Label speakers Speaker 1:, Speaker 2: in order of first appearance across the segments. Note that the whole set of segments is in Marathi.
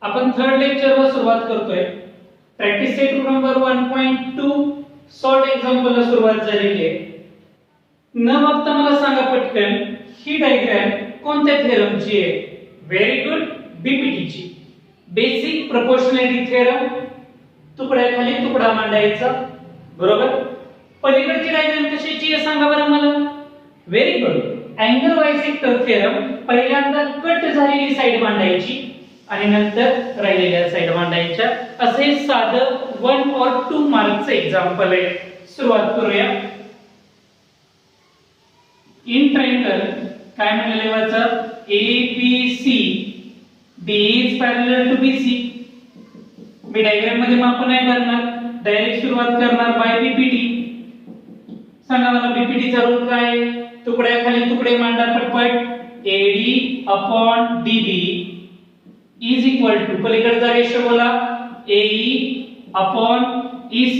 Speaker 1: आपण थर्ड लेक्चरवर सुरुवात करतोय. Practice set rule number 1.2 solved एक्झाम्पलला सुरुवात झालेली आहे. न बघता मला सांगा पटकन ही डायग्राम कोणत्या थेरमची आहे? व्हेरी गुड, बीपीटीची. Basic proportionality theorem. तुकड्याखाली तुकडा मांडायचा, बरोबर. पलीकडची डायग्राम कशाची आहे सांगा बरं मला. Very good, angle bisector theorem. पहिल्यांदा कट झालेली साइड मांडायची आणि नंतर राहिलेल्या साइड मांडायच्या. असे साधं 1 or 2 मार्कचं एक्झाम्पल आहे. सुरुवात करूया. इन ट्रायंगल काय म्हणलेले वाचा? ABC D is parallel to BC. Me diagram मध्ये माप नाही करणार, डायरेक्ट सुरुवात करणार बाय बीपीटी. सांगा मला बीपीटी चा रूल काय? तुकड्याखाली तुकडे मांडा पटपट. AD upon DB is equal to पलीकडचा रेशो बोला AE upon EC.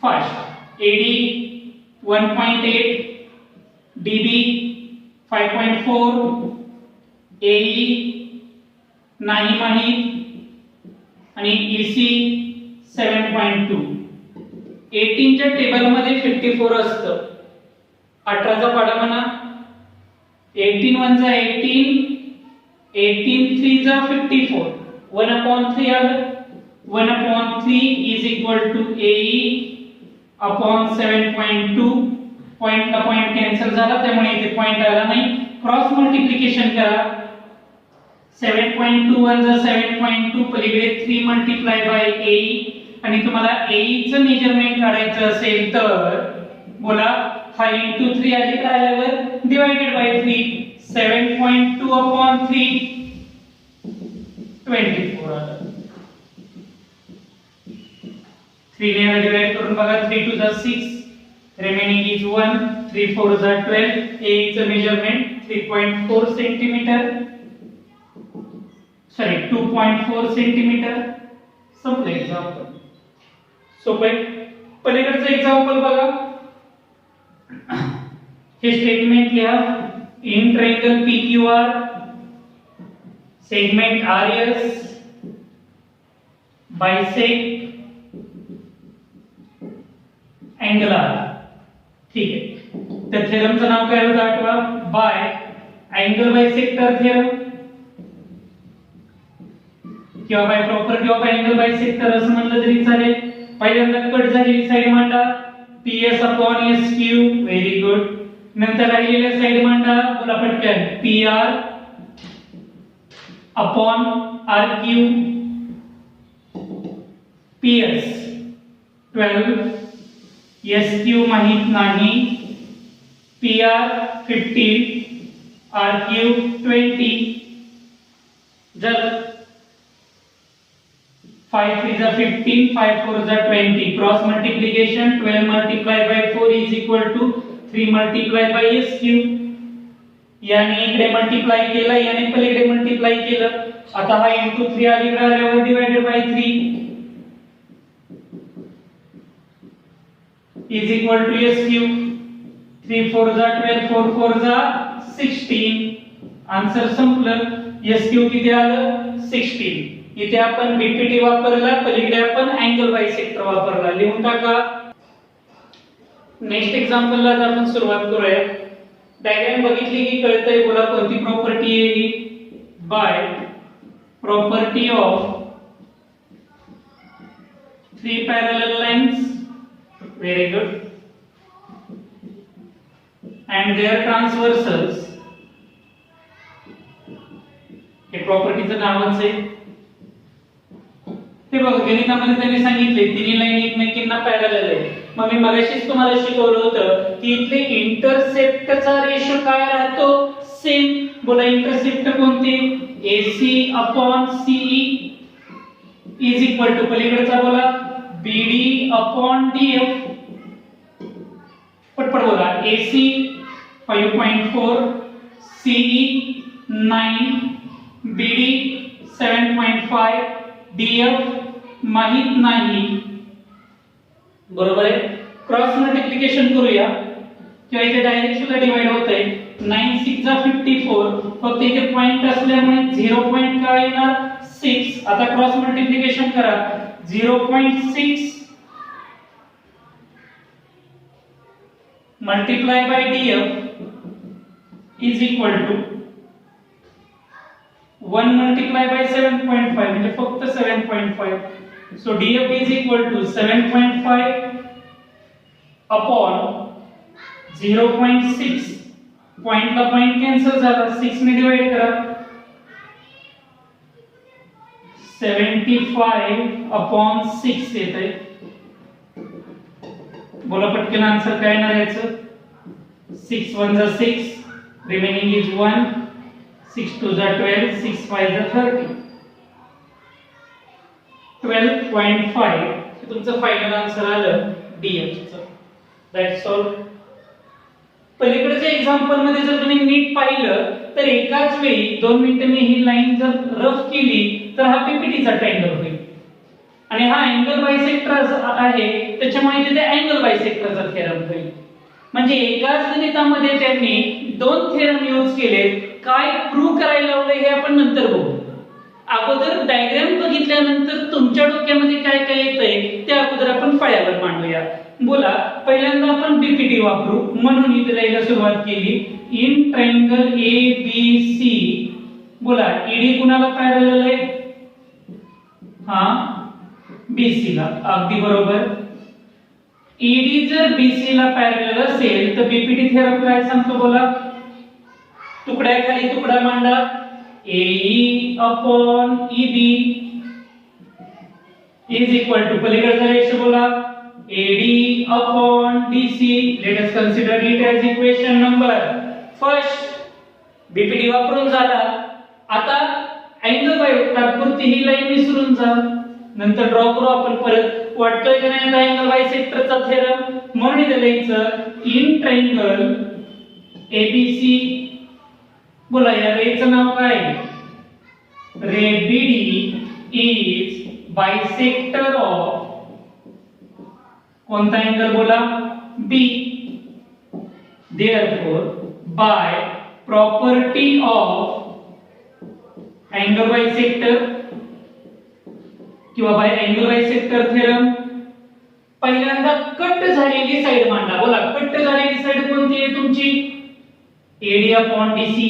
Speaker 1: Fast AD 1.8, DB 5.4, AE नाही माहित आणि EC 7.2. 18 च्या टेबल मध्ये 54 असतं. 18 चा पाडा म्हणा. 18 1 जा 18, 18 3 जा 54. 1/3 आलं. 1/3 is equal to AE upon 7.2. Point ला पॉइंट कॅन्सल झाला त्यामुळे इथे पॉइंट आला नाही. क्रॉस मल्टिप्लिकेशन करा. 7.2 1 जा 7.2, पलीकडे 3 मल्टिप्लाय बाय AE. आणि तुम्हाला AE चं मेजरमेंट काढायचं असेल तर बोला 5 into 3 आधी काय आल्यावर डिवाइडेड बाय 3. 7.2 upon 3 24 आलं. 3 ने डिवाइड करून बघा. 3 2 जा 6, remaining is 1. 3 4 जा 12. AE चं मेजरमेंट 3.4 सेंटीमीटर, सॉरी 2.4 सेंटीमीटर. संपलं एक्झाम्पल. सोपे. पलीकडचं एक्झाम्पल बघा. हे स्टेटमेंट लिहा. In triangle PQR segment RS bisect angle R. ठीक आहे. त्या थेरमचं नाव काय होतं आठवा? बाय अँगल बायसेक्टर थेरम किंवा by property of angle bisector असं म्हणलं तरी चालेल. पहिल्यांदा कट झालेली साइड मांडा PS upon SQ. Very good. नंतर राहिलेल्या साइड मांडा बोला पटकन PR upon RQ. PS 12, SQ माहित नाही. PR 15, RQ 20. जर 5 3 जा 15, 5 4 जा 20. Cross multiplication 12 multiplied by 4 is equal to 3 multiplied by SQ. याने इकडे मल्टिप्लाय केलं, याने पलीकडे मल्टिप्लाय केलं. आता हा into 3 अलीकडे आल्यावर divided by 3 is equal to SQ. 3 4 जा 12, 4 4 जा 16. आन्सर संपलं. SQ किती आलं? 16. इथे आपण बीपीटी वापरला, पलीकडे आपण अँगल बायसेक्टर वापरला. लिहून टाका. नेक्स्ट एक्झाम्पलला आपण सुरुवात करूया. डायग्राम बघितली की कळतंय बोला कोणती प्रॉपर्टी आहे ही? By property of 3 parallel lines. Very good. and their transversals. हे प्रॉपर्टीचं नावच आहे. ते बघ गणितामध्ये त्यांनी सांगितले तिन्ही लाईन एकमेकींना पॅरलल आहे. मग मी मगाशीच तुम्हाला शिकवलं होतं की इथले इंटरसेप्टचा रेशो काय राहतो? सेम. बोला इंटरसेप्ट कोणते? AC upon CE is equal to पलीकडचा बोला BD upon DF. पटपट बोला. AC 5.4, CE 9, BD 7.5, DF माहित नाही. बरोबर आहे. क्रॉस मल्टिप्लिकेशन करूया. किंवा इथे डायरेक्ट सुद्धा डिवाइड होतंय 9 6 जा 54 फक्त इथे पॉइंट असल्यामुळे 0 पॉइंट काय येणार 6 आता क्रॉस मल्टिप्लिकेशन करा 0.6 multiply by df is equal to 1 multiply by 7.5 म्हणजे फक्त 7.5 so df is equal to 7.5 upon 0.6 पॉइंटला पॉइंट कॅन्सल झाला 6 ने डिवाइड करा 75 अपॉन 6 येते बोला पटकन आन्सर काय येणार याचं 6 1 जा 6 रिमेनिंग इज 1 6 2 जा 12 6 5 जा 30 12.5 हे तुमचं फायनल आन्सर आलं डीएफ चं दॅट्स ऑल पलीकडच्या एक्झाम्पल मध्ये जर तुम्ही नीट पाहिलं तर एकाच वेळी 2 मिनिटं मी ही लाईन जर रफ केली तर हा पीपीटीचा ट्रायंगल होईल आणि हा अँगल बायसेक्टर आहे त्याच्यामुळे तिथे अँगल बायसेक्टरचा थेरम होईल म्हणजे एकाच गणितामध्ये त्यांनी 2 थेरम यूज केले काय प्रूव्ह करायला लावलं हे आपण नंतर बघू अगोदर डायग्राम बघितल्यानंतर तुमच्या डोक्यामध्ये काय काय येतंय ते अगोदर आपण फळ्यावर मांडूया बोला पहिल्यांदा आपण पीपीटी वापरू म्हणून इथे लिहायला सुरुवात केली in triangle A B C बोला ईडी कुणाला पॅरलल आहे हा बीसी ला अगदी बरोबर ईडी जर बीसी ला पॅरलल असेल तर बीपीटी थेरम काय सांगतो बोला तुकड्याखाली तुकडा मांडा AE upon EB is equal to पलीकडचा रेषा बोला AD upon DC. Let us consider it as equation number first. BPD वापरून झाला. आता अँगल बाय तात्पुरती ही लाईन विसरून जा. नंतर ड्रॉ करू आपण परत. वाटतोय की नाही अँगल बायसेक्टरचा थेरम म्हणून इथे लिहायचं इन ट्रायंगल ABC. बोला या रेचं नाव काय? रे BD इज बायसेक्टर ऑफ कोणता अँगल बोला B. Therefore by property of angle bisector किंवा बाय अँगल बायसेक्टर थेरम पहिल्यांदा कट झालेली साइड मांडा. बोला कट झालेली साइड कोणती आहे तुमची? AD upon DC.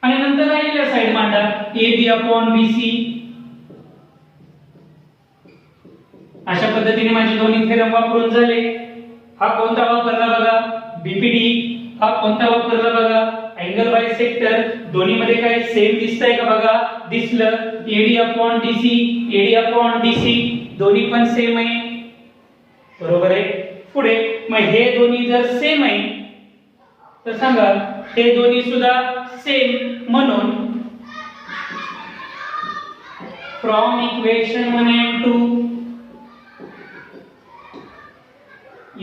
Speaker 1: आणि नंतर राहिलेल्या साइड मांडा AB upon BC. अशा पद्धतीने माझे दोन्ही थेरम वापरून झाले. हा कोणता वापरला बघा? बीपीडी. हा कोणता वापरला बघा? Angle bisector. दोन्ही मध्ये काय सेम दिसतंय का बघा? दिसलं. AD upon DC, AD upon DC दोन्ही पण सेम आहे. बरोबर आहे. पुढे मग हे दोन्ही जर सेम आहे तर सांगा हे दोन्ही सुद्धा सेम म्हणून from equation 1 and 2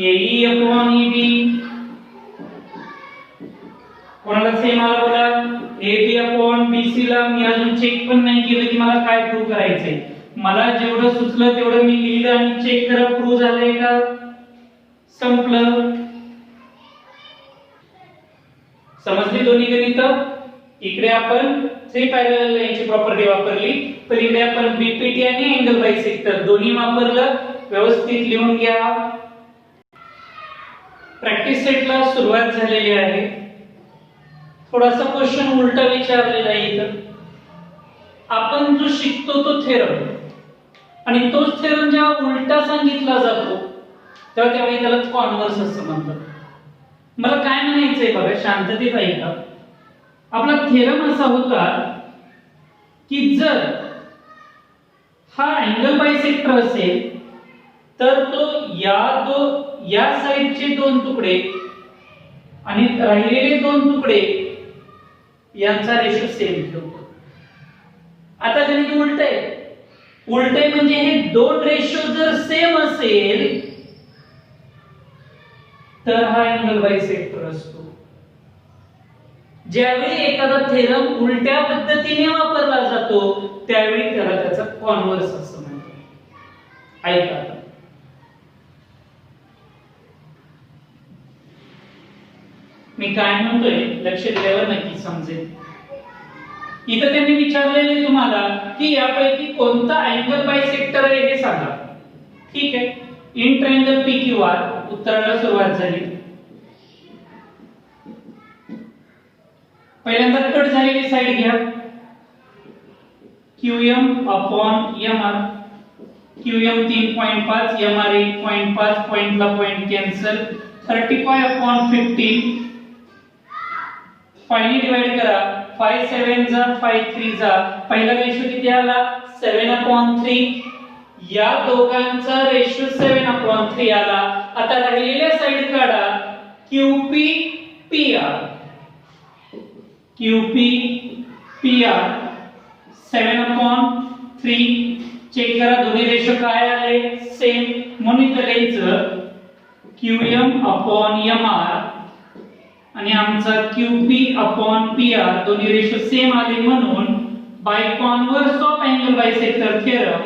Speaker 1: AE upon EB कोणाला सेम आला बोला? AB upon BC ला मी अजून चेक पण नाही केलं की मला काय प्रूव्ह करायचंय. मला जेवढं सुचलं तेवढं मी लिहिलं आणि चेक करा प्रूव्ह झालंय का? संपलं. समजली दोन्ही गणित? इकडे आपण थ्री पॅरलल लाईनची प्रॉपर्टी वापरली पण इकडे आपण बीपीटी आणि अँगल बायसेक्टर दोन्ही वापरलं. व्यवस्थित लिहून घ्या. प्रॅक्टिस सेटला सुरुवात झालेली आहे. थोडासा क्वेश्चन उलटा विचारलेला आहे इथं. आपण जो शिकतो तो थेरम आणि तोच थेरम जेव्हा उलटा सांगितला जातो तेव्हा त्याला कॉन्व्हर्स असं म्हणतात. मला काय म्हणायचंय बघा शांततेत ऐका. आपला थेरम असा होता की जर हा अँगल बायसेक्टर असेल तर तो या साइडचे दोन तुकडे आणि राहिलेले दोन तुकडे यांचा रेशो सेम ठेवतो. आता गणित उलट आहे. उलट आहे म्हणजे हे दोन रेशो जर सेम असेल तर हा अँगल बायसेक्टर असतो. ज्यावेळी एखादा थेरम उलट्या पद्धतीने वापरला जातो त्यावेळी त्याला त्याचा कॉन्व्हर्स असं म्हणतात. ऐका मी काय म्हणतोय लक्ष दिल्यावर नक्की समजेल. इथं त्यांनी विचारलेले तुम्हाला की यापैकी कोणता अँगल बायसेक्टर आहे हे सांगा. ठीक आहे, in triangle P Q R उत्तराला सुरुवात झाली. पहिल्यांदा कट झालेली साइड घ्या, QM upon MR. QM 3.5, MR 1.5, पॉइंटला point cancel. 35 upon 15 finally divide करा. 5 7 जा 5 3 जा. पहिला रेशो किती आला? 7/3. या दोघांचा रेशो 7/3 आला. आता राहिलेल्या साइड काढा. QP PR. QP PR 7/3. Check करा दोन्ही रेशो काय आले? सेम. म्हणून इथं लिहायचं QM अपॉन MR आणि आमचा QP अपॉन PR दोन्ही रेशो सेम आले. म्हणून by converse of angle bisector theorem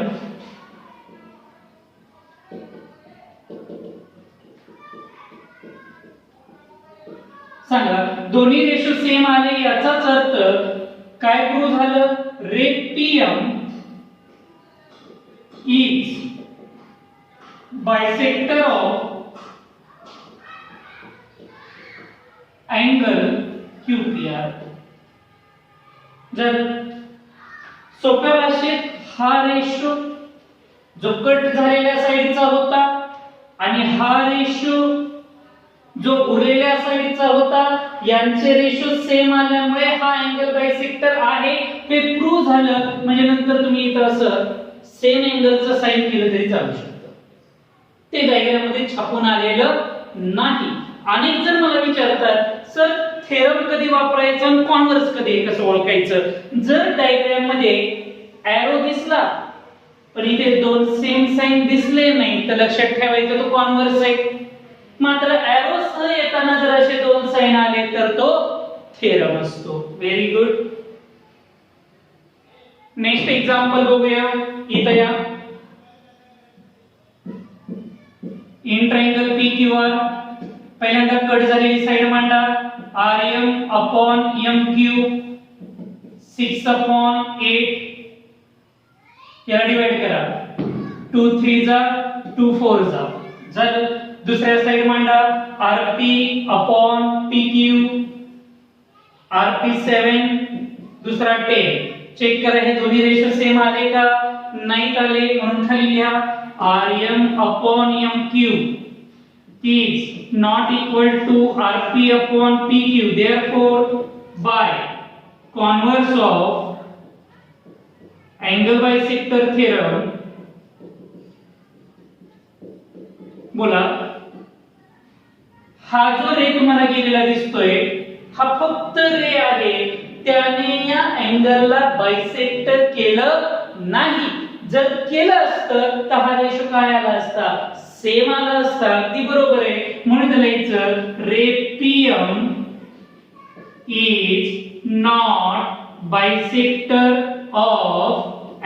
Speaker 1: सांगा दोन्ही रेशो सेम आले याचाच अर्थ काय प्रूव्ह झालं? रे PM is bisector of angle QPR. जर सोप्या भाषेत हा रेशो जो कट झालेल्या साइडचा होता आणि हा रेशो जो उरलेल्या साइडचा होता यांचे रेशो सेम आल्यामुळे हा अँगल बायसेक्टर आहे हे प्रूव्ह झालं. म्हणजे नंतर तुम्ही इथं असं सेम अँगलचं साइन केलं तरी चालू शकतं. ते डायग्राम मध्ये छापून आलेलं नाही. अनेक जण मला विचारतात सर थेरम कधी वापरायचं आणि कॉन्व्हर्स कधी कसं ओळखायचं? जर डायग्राम मध्ये एरो दिसला पण इथे दोन सेम साइन दिसले नाही तर लक्षात ठेवायचं तो कॉन्व्हर्स आहे. मात्र एरो सह येताना जर असे दोन साइन आले तर तो थेरम असतो. Very good. नेक्स्ट एग्जांपल बघूया. इथं या इन ट्रायंगल PQR पहिल्यांदा कट झालेली साइड मांडा. RM अपॉन MQ 6/8 याला डिवाइड करा. 2 3 जा 2 4 जा. झालं. दुसऱ्या साइड मांडा. RP अपॉन PQ RP 7 दुसरा 10. चेक करा हे दोन्ही रेशो सेम आले का? नाही आले. म्हणून खाली लिहा RM upon MQ is not equal to RP upon PQ. Therefore, by converse of angle bisector theorem, बोला हा जो रे तुम्हाला गेलेला दिसतोय हा फक्त रे आहे. त्याने या अँगलला बायसेक्टर केलं नाही. जर केलं असतं तर हा रेशो काय आला असता? सेम आला असता. अगदी बरोबर आहे. म्हणून लिहायचं रे PM is not bisector of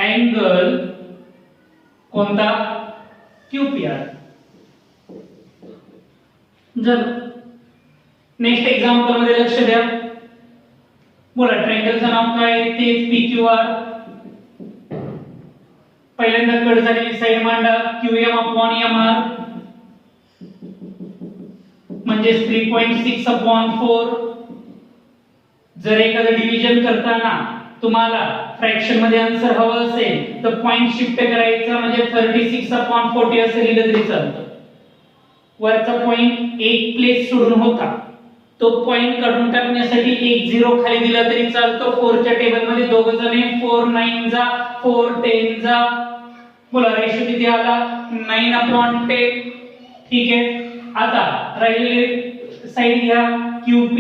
Speaker 1: angle कोणता? QPR. जर नेक्स्ट एक्झाम्पल मध्ये लक्ष द्या. बोला ट्रायंगलचं नाव काय? तेच PQR. पहिल्यांदा कट झालेली साइड मांडा. QM अपॉन MR म्हणजे 3.6/4. जर एखादं डिव्हिजन करताना तुम्हाला फ्रॅक्शन मध्ये आन्सर हवं असेल तर पॉइंट शिफ्ट करायचा म्हणजे 36/40 असं लिहिलं तरी चालतं. वरचा पॉइंट एक प्लेस सोडून होता तो पॉइंट काढून टाकण्यासाठी 1 0 खाली दिला तरी चालतो. 4 च्या टेबल मध्ये दोघ जण 4 9 जा 4 10 जा. बोला रेशो किती आला? 9/10. ठीक आहे. आता राहिलेले साइड घ्या. QP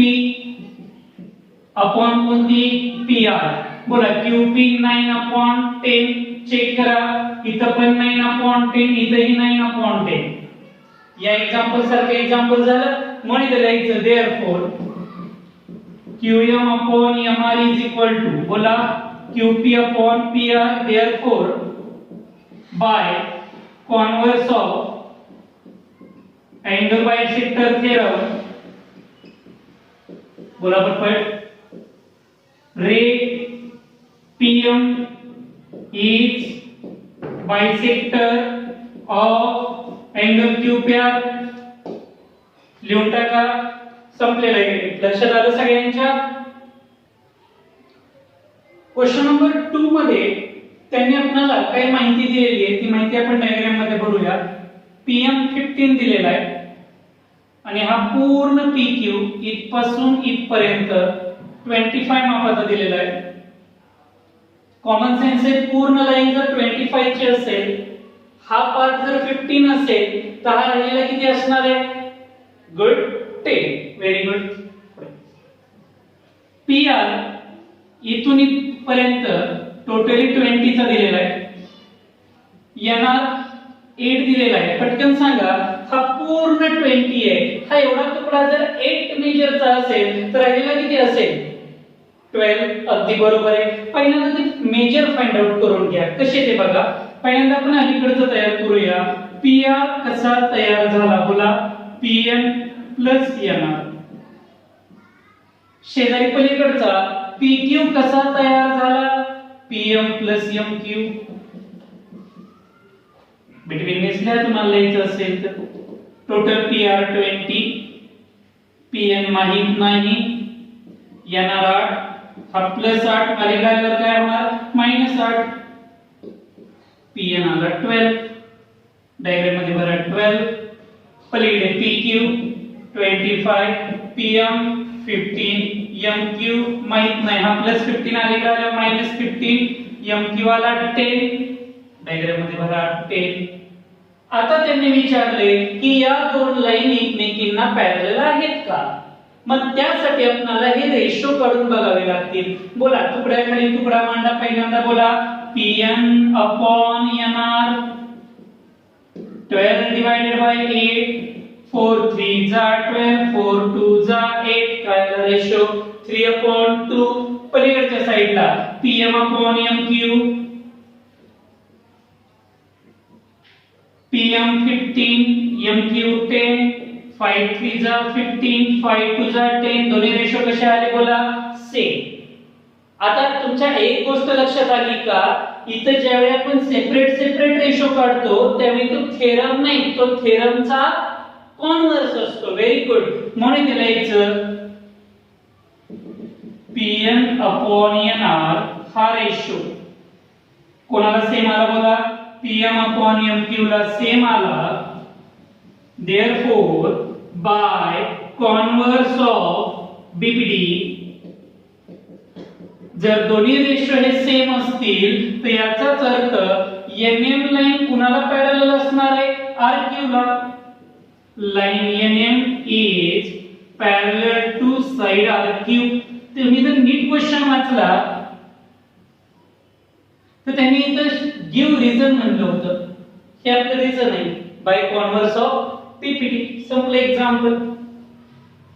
Speaker 1: अपॉन कोणती? PR. बोला QP 9/10. चेक करा इथं पण 9/10 इथंही 9/10. या एक्झाम्पल सारखं एक्झाम्पल झालं. म्हणून इथं लिहायचं therefore QM upon MR is equal to बोला QP upon PR. therefore by converse of angle bisector theorem बोला पटपट. रे PM is bisector of angle QPR. लिहून टाका. संपलेलं आहे. लक्षात आलं सगळ्यांच्या. क्वेश्चन नंबर 2 मध्ये त्यांनी आपल्याला काही माहिती दिलेली आहे. ती माहिती आपण डायग्राम मध्ये भरूया. PM 15 दिलेला आहे आणि हा पूर्ण PQ इथपासून इथपर्यंत 25 मापाचा दिलेला आहे. कॉमन सेन्स आहे, पूर्ण लाईन जर 25 ची असेल, हा पार्ट जर 15 असेल तर हा राहिलेला किती असणार आहे? गुड, 10. Very good. PR इथून इथपर्यंत टोटली 20 चा दिलेला आहे. NR 8 दिलेला आहे. पटकन सांगा, हा पूर्ण 20 आहे. हा एवढा तुकडा जर 8 मेजरचा असेल तर राहिलेला किती असेल? 12. अगदी बरोबर आहे. पहिल्यांदा ते मेजर फाइंड आउट करून घ्या. कसे ते बघा. पहिल्यांदा आपण अलीकडचं तयार करूया. PR कसा तयार झाला? बोला. PN plus NR. शेजारी पलीकडचा PQ कसा तयार झाला? PM plus MQ. बिटवीन नेसल्या तुम्हाला लिहायचं असेल तर टोटल PR 20, PN माहित नाही, NR 8, हा प्लस 8 आलेल्यावर काय होणार? मायनस 8. PN आला 12. डायग्राम मध्ये भरा 12. पलीकडे PQ 25, PM 15, MQ माहित नाही, हा प्लस 15 आलेला मायनस 15, MQ आला 10. डायग्राम मध्ये भरा 10. आता त्यांनी विचारले की या दोन लाईन एकमेकींना पॅरलल आहेत का? मग त्यासाठी आपल्याला हे रेशो काढून बघावे लागतील. बोला. तुकड्याखाली तुकडा मांडा. पहिल्यांदा बोला. PN upon NR 12 divided by 8. 4 3 जा 12, 4 2 जा 8. काय रेशो? 3 upon 2. पलीकडच्या साईडला PM upon MQ. PM 15, MQ 10. 5 3 जा 15, 5 2 जा 10. दोन्ही रेशो कसे आले? बोला. सेम. आता तुमच्या एक गोष्ट लक्षात आली का? इथे ज्यावेळी आपण सेपरेट रेशो काढतो त्यावेळी तो थेरम नाही, तो थेरमचा कॉन्व्हर्स असतो. Very good. म्हणून इथे लिहायचं PN upon NR हा रेशो कोणाला सेम आला? बोला. PM upon MQ ला सेम आला. Therefore by converse of BPD जर दोन्ही रेशो हे सेम असतील तर याचाच अर्थ NM लाईन कुणाला पॅरलल असणार आहे? RQ ला. Line NM is parallel to side RQ. तुम्ही जर नीट क्वेश्चन वाचला तर त्यांनी इथं गिव्ह रिझन म्हणलं होतं. हे आपलं रिझन आहे. By converse of PPD. Simple example.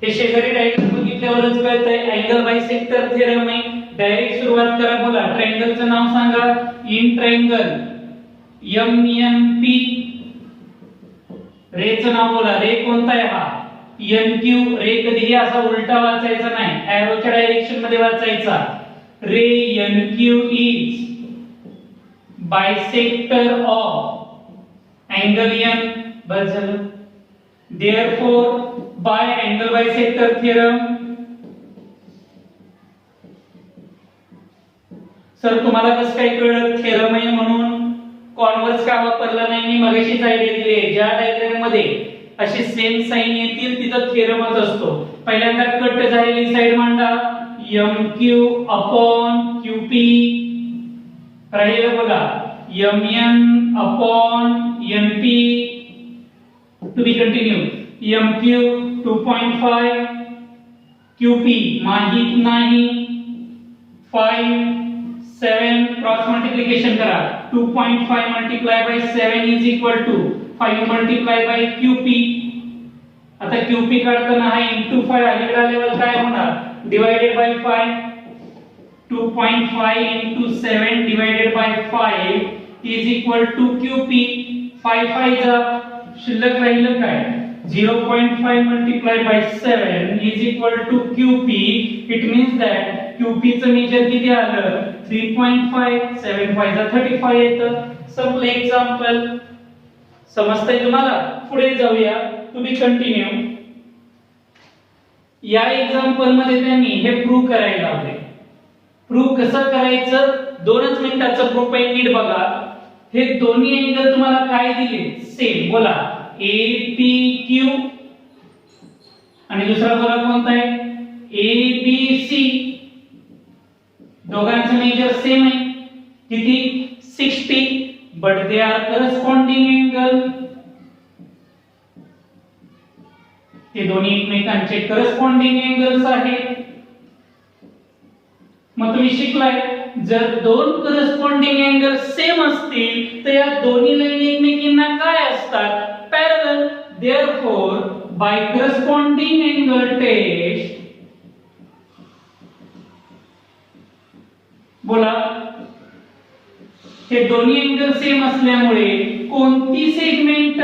Speaker 1: हे शेजारी डायग्राम बघितल्यावरच कळतंय अँगल बायसेक्टर थेरम आहे. डायरेक्ट सुरुवात करा. बोला. ट्रायंगलचं नाव सांगा. In triangle MNP. रेचं नाव बोला. रे कोणता आहे? हा NQ. रे कधीही असा उलटा वाचायचा नाही, एरोच्या डायरेक्शन मध्ये वाचायचा. रे NQ is bisector of angle N. बस झालं. Therefore by angle bisector theorem. Sir तुम्हाला कसं काय कळलं थेरम आहे म्हणून? कॉन्व्हर्स का वापरला नाही? मी मगाशीच आयडिया दिली आहे. ज्या डायग्राम मध्ये अशी सेम साइन येतील तिथं थेरमच असतो. पहिल्यांदा कट झालेली साइड मांडा. MQ upon QP. राहिलेलं बघा. MN upon NP. To be continued. MQ 2.5, QP माहित नाही. 5 7 क्रॉस मल्टिप्लिकेशन करा. 2.5 multiply by 7 is equal to 5 multiply by QP. आता QP काढताना हा इंटू 5 अलीकडे लेवल काय होणार? Divided by 5. 2.5 into 7 divided by 5 is equal to QP. 5 5 जा शिल्लक राहिलं काय? 0.5 multiplied by 7 is equal to QP. It means that QP चं मेजर किती आलं 3.5, 7 5 जा 35 येतं. संपलं एक्झाम्पल. समजतंय तुम्हाला? पुढे जाऊया. तुम्ही कंटिन्यू. या एक्झाम्पल मध्ये त्यांनी हे प्रूव्ह करायला लावले. प्रूव्ह कसं करायचं? 2च मिनिटाचं प्रूफ आहे, नीट बघा. हे दोन्ही अँगल तुम्हाला काय दिले? सेम. बोला APQ आणि दुसरा बोला कोणता आहे? ABC. दोघांचं मेजर सेम आहे. किती? 60. But they are corresponding angle. ते दोन्ही एकमेकांचे करस्पॉन्डिंग अँगल्स आहेत. मग तुम्ही शिकलाय जर दोन करस्पॉन्डिंग अँगल सेम असतील तर या दोन्ही लाईन एकमेकींना काय असतात? Parallel. Therefore by corresponding angle test, बोला, हे दोन्ही अँगल सेम असल्यामुळे कोणती सेगमेंट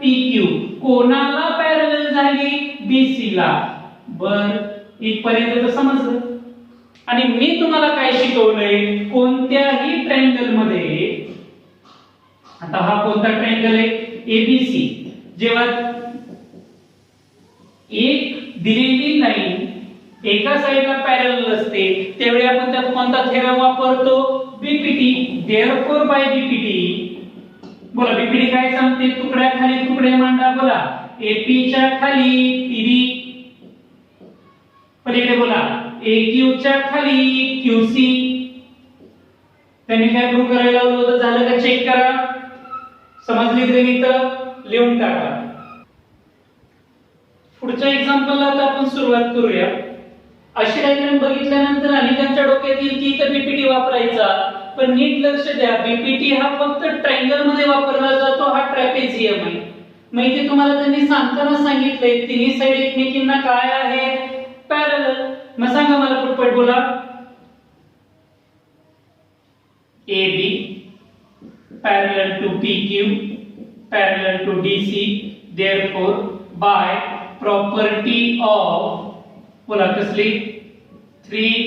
Speaker 1: PQ कोणाला पॅरलल झाली? BC ला. बर, इथपर्यंत तर समजलं. आणि मी तुम्हाला काय शिकवलंय? कोणत्याही ट्रायंगल मध्ये, आता हा कोणता ट्रायंगल आहे? ABC. जेव्हा एक दिलेली लाईन एका साइडला पॅरलल असते त्यावेळी आपण त्यात कोणता थेरम वापरतो? BPT. देयरफॉर बाय BPT, बोला BPT काय सांगते? तुकड्या खाली तुकडे मांडा. बोला AP च्या खाली PB, पलीकडे बोला AQ च्या खाली QC. त्यांनी काय प्रूव्ह करायला लावलं होतं? झालं का? चेक करा. समजली गणित? लिहून टाका. पुढच्या एक्झाम्पलला आता आपण सुरुवात करूया. अशी डायग्राम बघितल्यानंतर अनेकांच्या डोक्यात येईल की इथं BPT वापरायचा, पण नीट लक्ष द्या, BPT हा फक्त ट्रायंगल मध्ये वापरला जातो. हा ट्रॅपेझियम आहे. मग इथे तुम्हाला त्यांनी सांगताना सांगितलंय तिन्ही साइड एकमेकींना काय आहे? पॅरलल. मग सांगा मला पटपट, बोला. AB parallel to PQ parallel to DC, therefore by property of, बोला कसली? 3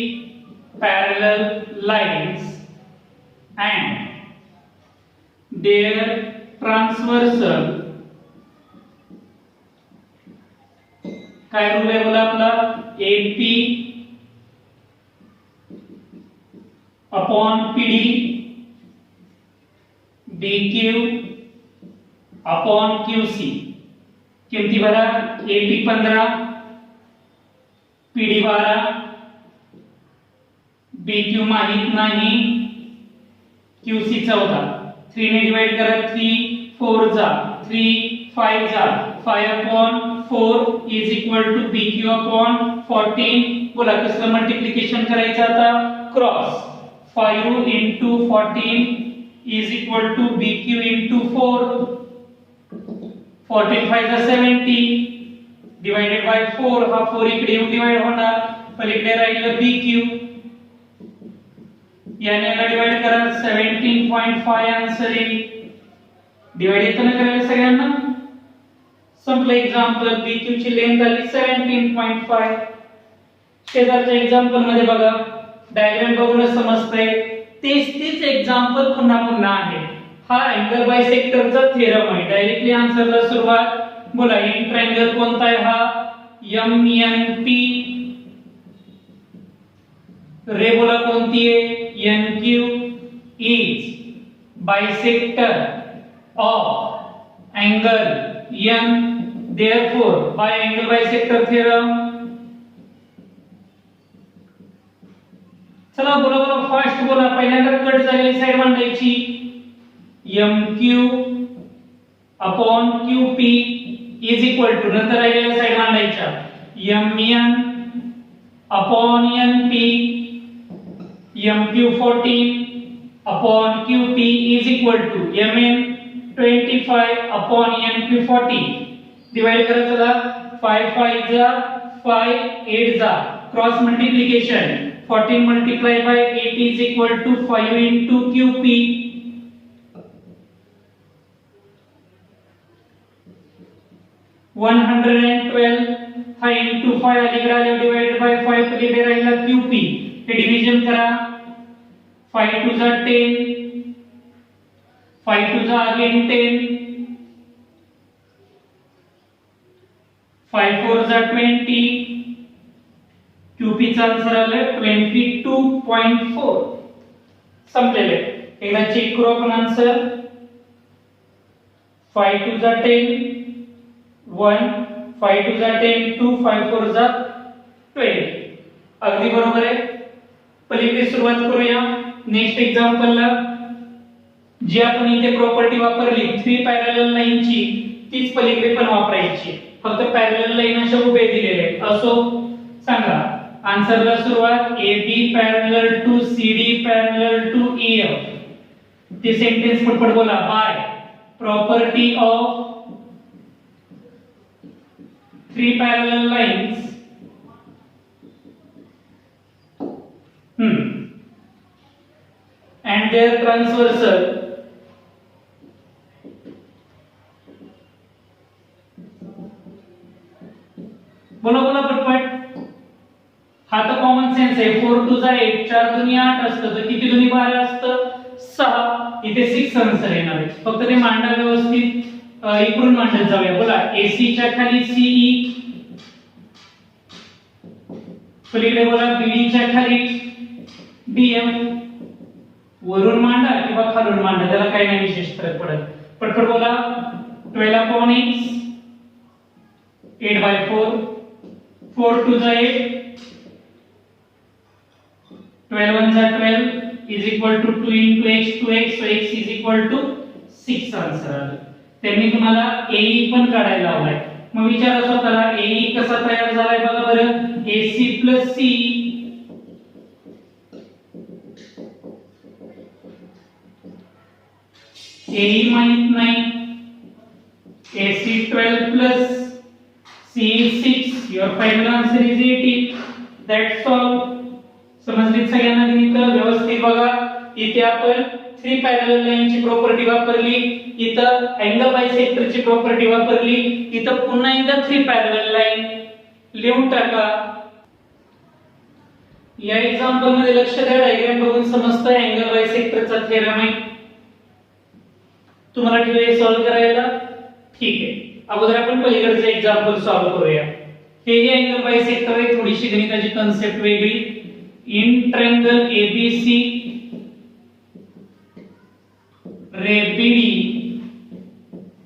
Speaker 1: parallel lines and their transversal, काय रूल आहे बोला आपला? AP upon PD, BQ upon QC. किमती भरा. AP 15, PD 12, BQ माहित नाही, QC 14. 3 ने डिवाइड करा. 3 4 जा, 3 5 जा, 5 upon 4 is equal to BQ upon 14. बोला कसं मल्टिप्लिकेशन करायचं आता? Cross. 5 into 14 is equal to BQ into 4. 14 5 जा 70 divided by 4. हा 4 इकडे येऊन डिवाइड होणार. पलीकडे राहिलं BQ. याने डिवाइड करा. 17.5 आन्सर येईल. डिवाइड येतं ना करायला सगळ्यांना? संपलं एक्झाम्पल. BQ ची लेंथ आली 17.5. शेजारच्या एक्झाम्पल मध्ये बघा, डायग्राम बघूनच समजतंय. तीच एक्झाम्पल पुन्हा पुन्हा आहे. हा अँगल बायसेक्टरचा थेरम आहे. डायरेक्टली आन्सरला सुरुवात. बोला इन ट्रायंगल कोणता आहे हा? MNP. रे बोला कोणती आहे? NQ is bisector of angle N, therefore by angle bisector theorem. चला बोला बोला फास्ट बोला. पहिल्यांदा कट झालेली साइड मांडायची. MQ upon QP is equal to, नंतर राहिलेल्या साइड मांडायच्या. MN upon NP, MQ 14 upon QP is equal to MN 25 upon NQ 40. Divide करा. चला 5 5 जा 5 8 जा, cross multiplication. 14 multiplied by 8 is equal to 5 into QP. 112 हा इंटू 5 अलीकडे आले डिवाइडेड बाय 5 पलीकडे राहिला QP हे डिव्हिजन करा 5 2 जा 10 5 2 जा अगेन 10 5 4 जा 20 QP चा आन्सर आला 22.4 संपलेले एकदा चेक करू आपण आन्सर 5 2 जा 10 1 5 2 जा 10 2 5 4 जा 20 अगदी बरोबर आहे पलीकडे सुरुवात करूया नेक्स्ट एक्झाम्पल ला जी आपण इथे प्रॉपर्टी वापरली 3 पॅरलल लाईनची तीच पलीकडे पण वापरायची फक्त पॅरलल लाईन अशा उभे दिलेले आहेत असो सांगा आन्सरला सुरुवात AB parallel to CD parallel to EF ते सेंटेन्स पटपट बोला by property of 3 parallel lines and their transversal बोला बोला पटपट हा तर कॉमन सेन्स आहे 4 2 जा 8 4 दुनी 8 असतं तर किती दुनी 12 असतं 6 इथे 6 आन्सर येणार आहे फक्त ते मांडा व्यवस्थित इकडून मांडत जाऊया बोला AC च्या खाली CE पलीकडे बोला BD च्या खाली BF वरून मांडा किंवा खालून मांडा त्याला काही नाही विशेष फरक पडत पटपट बोला 12/x 8/4 4 2 जा 8 12 1 जा 12 is equal to 2 into x 2x so x is equal to 6 answer आला त्यांनी तुम्हाला AE पण काढायला लावलाय मग विचारा स्वतःला AE कसा तयार झालाय बघा बरं AC plus CE AE माहित नाही AC 12 plus CE 6 your final answer is 18 that's all समजलीत सगळ्यांना गणित व्यवस्थित बघा इथे आपण 3 पॅरलल लाईनची प्रॉपर्टी वापरली इथं अँगल बायसेक्टरची प्रॉपर्टी वापरली इथं पुन्हा एकदा 3 पॅरलल लाईन लिहून टाका या एक्झाम्पल मध्ये लक्ष द्या डायग्राम बघून समजतं अँगल बायसेक्टरचा थेरम आहे तुम्हाला ठेवले सॉल्व्ह करायला ठीक आहे अगोदर आपण पलीकडचे एक्झाम्पल सॉल्व्ह करूया हे अँगल बायसेक्टर आहे थोडीशी गणिताची कन्सेप्ट वेगळी in triangle ABC ray BD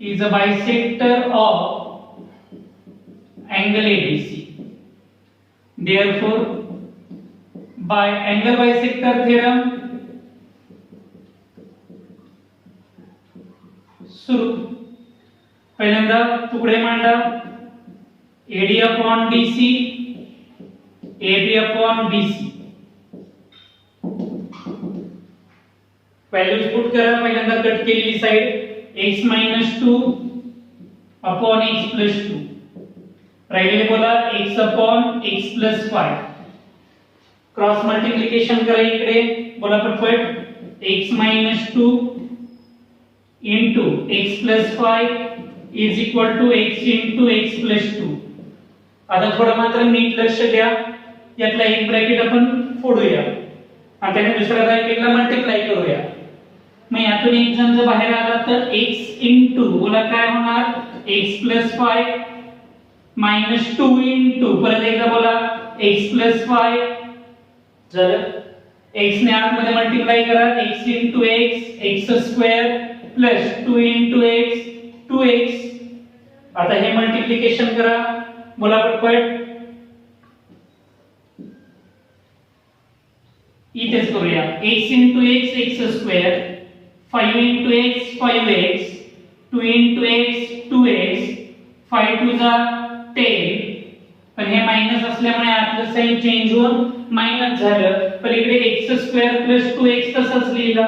Speaker 1: is a bisector of angle ABC therefore by angle bisector theorem सुरू पहिल्यांदा तुकडे मांडा AD upon DC AB upon BC values put करा पहिल्यांदा कट केलेली साइड x 2 upon x 2 राहिलेले बोला x upon x 5 cross multiplication करा इकडे बोला पटपट x 2 into x 5 is equal to x into x 2 आता थोडं मात्र नीट लक्ष द्या यातला एक ब्रॅकेट आपण फोडूया आणि त्याने दुसऱ्या ब्रॅकेटला मल्टिप्लाय करूया मग यातून एक जण जर बाहेर आला तर x into बोला काय होणार x 5 minus 2 into परत एकदा बोला x 5 झालं x ने आत मध्ये मल्टिप्लाय करा x into x x square plus 2 into x 2x आता हे मल्टिप्लिकेशन करा बोला पटपट इथेच करूया x into x x square 5 into x 5x 2 into x 2x 5 2 जा 10 पण हे मायनस असल्यामुळे आतलं साइन चेंज होऊन मायनस झालं पलीकडे x स्क्वेअर प्लस 2x तसंच लिहिला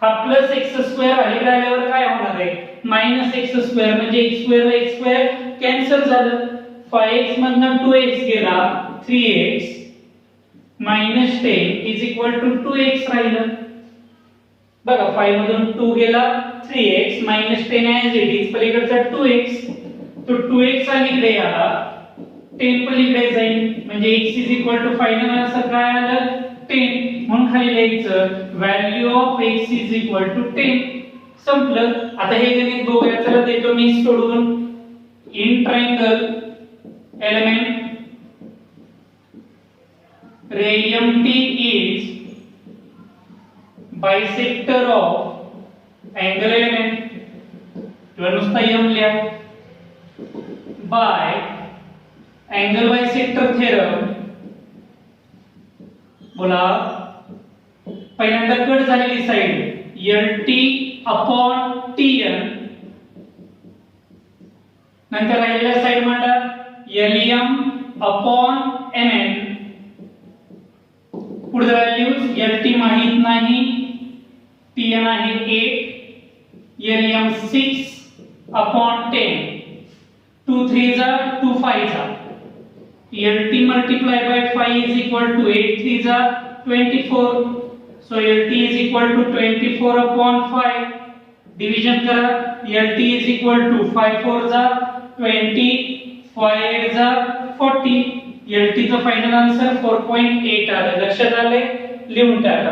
Speaker 1: हा प्लस x स्क्वेअर अलीकडे आल्यावर काय होणार आहे मायनस x स्क्वेअर म्हणजे x स्क्वेअर ला x स्क्वेअर कॅन्सल झालं 5x मधनं 2x गेला 3x minus 10 is equal to 2x राहिलं बघा 5 मधून 2 गेला 3x minus 10 as it is पलीकडचा 2x तो 2x अलीकडे आला 10 पलीकडे जाईल म्हणजे x is equal to final answer काय आलं 10 म्हणून खाली लिहायचं value of x is equal to 10 संपलं. आता हे गणित बघूया चला देतो मी सोडवून. In triangle element ray MT is bisector of angle element किंवा नुसता m लिहा by angle bisector theorem. बोला पहिल्यांदा कट झालेली साइड LT upon TN नंतर राहिलेल्या साइड मांडा LM upon MN. पुढे व्हॅल्यूज LT माहित नाही TN आहे 8 LM 6 upon 10 2 3 जा 2 5 जा LT multiply by 5 is equal to 8 3 जा 24 so LT is equal to 24 upon 5 division करा LT is equal to 5 4 जा 20 5 8 जा 40 LT चा फायनल आन्सर 4.8 आले. लक्षात आले लिहून टाका.